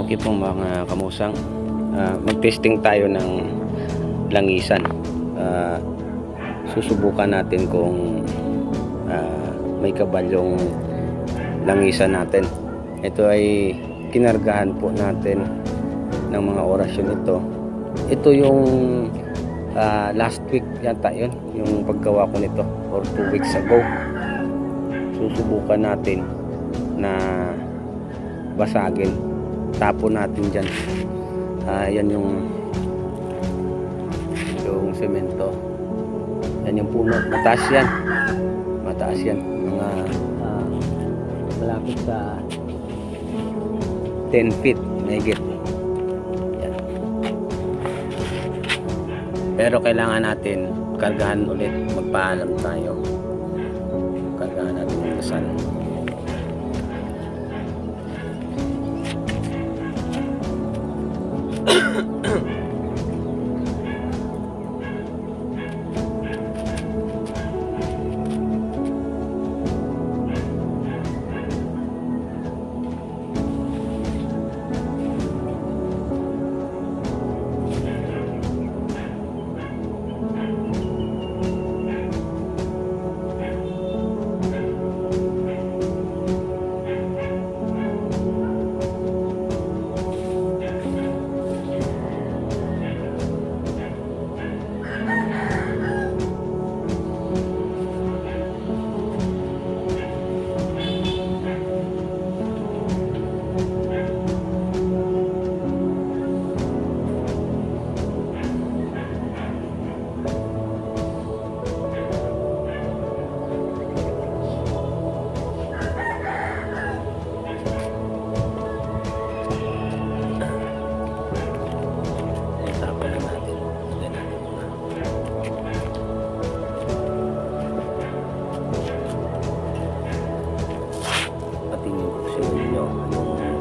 Okay po mga kamusang, mag-testing tayo ng langisan. Susubukan natin kung may kabalyong langisan natin. Ito ay kinargahan po natin ng mga orasyon ito. Ito yung last week yata yun, yung paggawa ko nito, or 2 weeks ago. Susubukan natin na basagin, tapon natin dyan. Yan yung semento, yan yung puno, mataas yan, mga malapit sa 10 feet mahigit. Yan. Pero kailangan natin kargahan ulit, magpaalam tayo, kargahan natin yung kasal.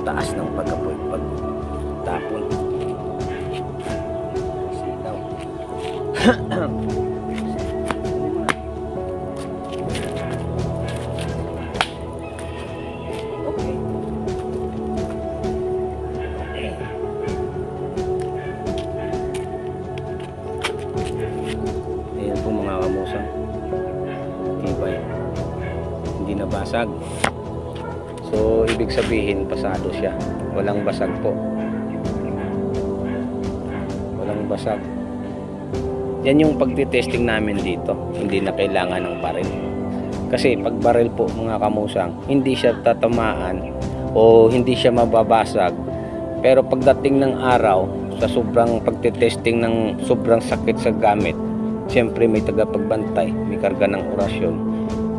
Taas ng pagtapon. Silaw. Okay. Ayan po mga kamusang. Tibay. Hindi nabasag. So, ibig sabihin, pasado siya. Walang basag po. Walang basag. Yan yung pagtitesting namin dito. Hindi na kailangan ng baril. Kasi pag baril po mga kamusang, hindi siya tatamaan o hindi siya mababasag. Pero pagdating ng araw, sa sobrang pagtitesting ng sobrang sakit sa gamit, siyempre may tagapagbantay, may karga ng orasyon,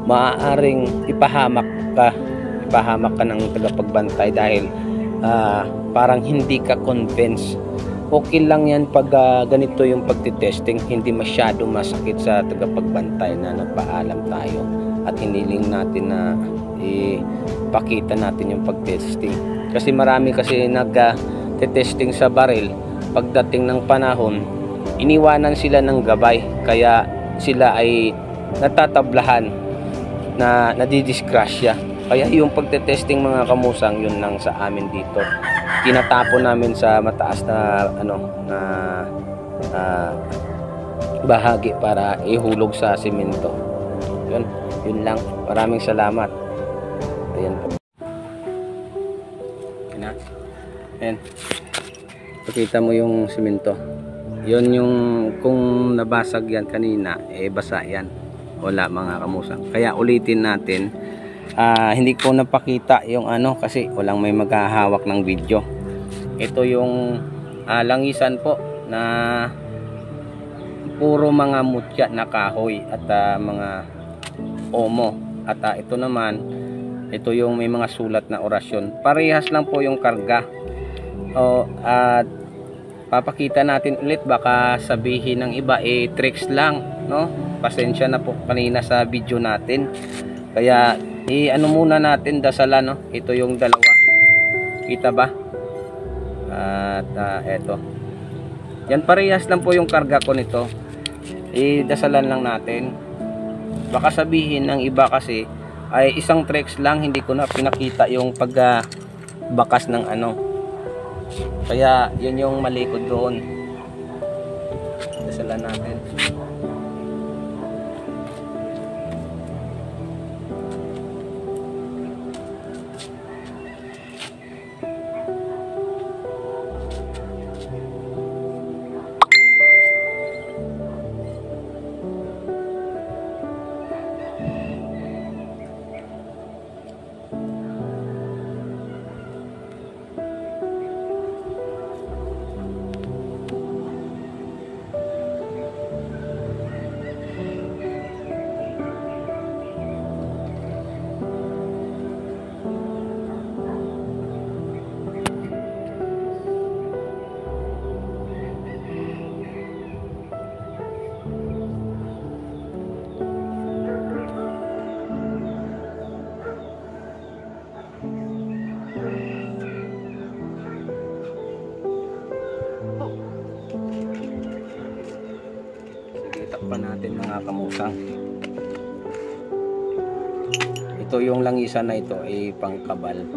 maaaring ipahamak ka ng tagapagbantay dahil parang hindi ka convinced. Okay lang yan pag ganito yung pagtitesting, hindi masyado masakit sa tagapagbantay na nagpaalam tayo at hiniling natin na ipakita natin yung pagtesting. Kasi marami kasi nag-testing sa baril, pagdating ng panahon iniwanan sila ng gabay, kaya sila ay natatablahan, na nadidisgrasya. Kaya yung pagte-testing mga kamusang, yun lang sa amin dito. Tinatapon namin sa mataas na bahagi para ihulog sa simento. Yun lang. Maraming salamat. Ayan po. Ayan. Pakita mo yung simento. Yun yung kung nabasag yan kanina, basa yan. Wala mga kamusang. Kaya ulitin natin. Hindi ko napakita yung kasi walang may maghahawak ng video. Ito yung langisan po na puro mga mutya na kahoy at mga omo. At ito naman, ito yung may mga sulat na orasyon. Parehas lang po yung karga. At papakita natin ulit, baka sabihin ng iba tricks lang, no? Pasensya na po kanina sa video natin. Kaya ano muna natin, dasalan, no? Ito yung dalawa. Kita ba? At eto. Yan, parehas lang po yung karga ko nito. Dasalan lang natin. Baka sabihin ng iba kasi ay isang tricks lang, hindi ko na pinakita yung pagbakas ng Kaya yun yung malikod doon. Dasalan natin. Pa natin mga kamusang. Ito yung langisan na ito ay pangkabal.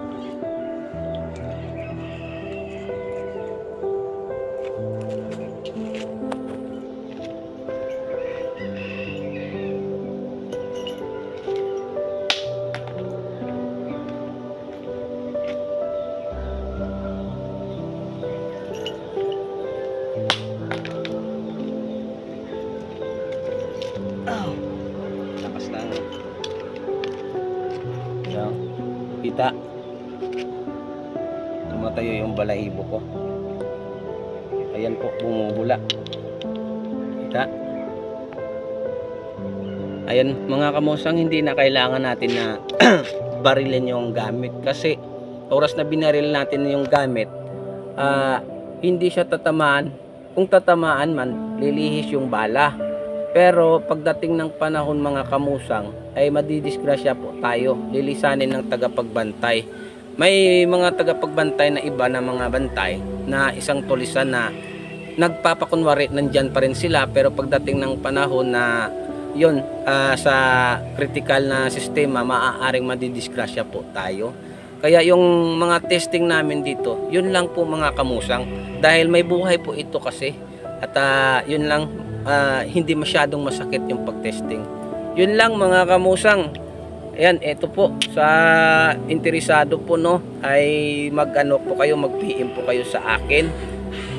Lakas lang. So, kita. Tumatayo yung balahibo ko. Ayan po, bumubula. Kita. Ayan mga kamusang, hindi na kailangan natin na barilin yung gamit. Kasi oras na binaril natin yung gamit, hindi siya tatamaan. Kung tatamaan man, lilihis yung bala. Pero pagdating ng panahon mga kamusang ay madidisgrasya po tayo, lilisanin ng tagapagbantay. May mga tagapagbantay na iba na mga bantay na isang tulisan na nagpapakunwari nandyan pa rin sila, pero pagdating ng panahon na yun sa critical na sistema, maaaring madidisgrasya po tayo. Kaya yung mga testing namin dito, yun lang po mga kamusang, dahil may buhay po ito kasi. At yun lang, hindi masyadong masakit yung pagtesting. Yun lang mga kamusang. Ayan, ito po sa interesado po no, ay mag-ano po kayo, mag-PM po kayo sa akin.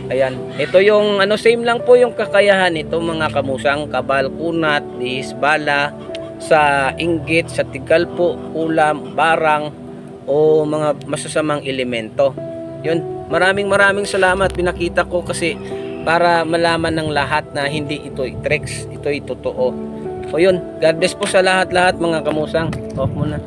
Ayan, ito yung same lang po yung kakayahan nito mga kamusang: kabal, kunat, lihis bala, sa inggit, sa tigal po, ulam, barang o mga masasamang elemento. Yun, maraming salamat, pinakita ko kasi para malaman ng lahat na hindi ito tricks, ito ay totoo. O yun, God bless po sa lahat mga kamusang. Off muna.